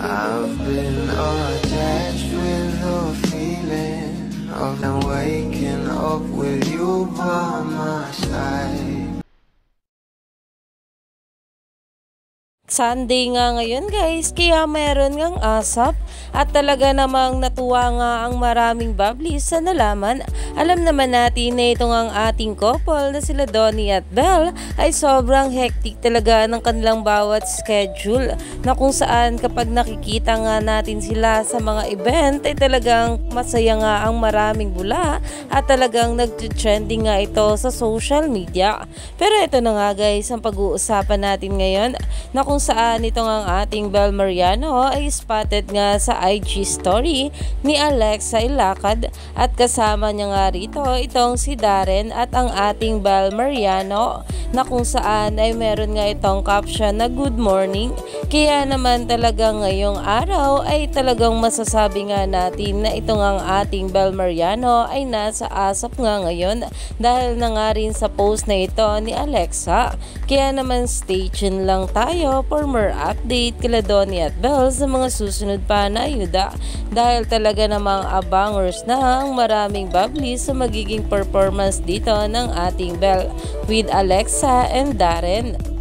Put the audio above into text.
I've been attached with the feeling of waking up with you by my side. Sunday nga ngayon guys, kaya meron ngang asap at talaga namang natuwa nga ang maraming bablis sa nalaman. Alam naman natin na itong ang ating couple na sila Donnie at Belle ay sobrang hectic talaga ng kanilang bawat schedule, na kung saan kapag nakikita nga natin sila sa mga event ay talagang masaya nga ang maraming bula at talagang nag-trending nga ito sa social media. Pero ito na nga guys ang pag-uusapan natin ngayon, na kung saan itong ang ating Belle Mariano ay spotted nga sa IG story ni Alexa Ilacad at kasama niya nga rito itong si Darren at ang ating Belle Mariano, na kung saan ay meron nga itong caption na good morning. Kaya naman talaga ngayong araw ay talagang masasabi nga natin na itong ang ating Belle Mariano ay nasa asap nga ngayon dahil na nga rin sa post na ito ni Alexa. Kaya naman stay tuned lang tayo for more update kila Donnie at Belle sa mga susunod pa na ayuda, dahil talaga namang abangers na ang maraming bubbly sa magiging performance dito ng ating Belle with Alexa and Darren.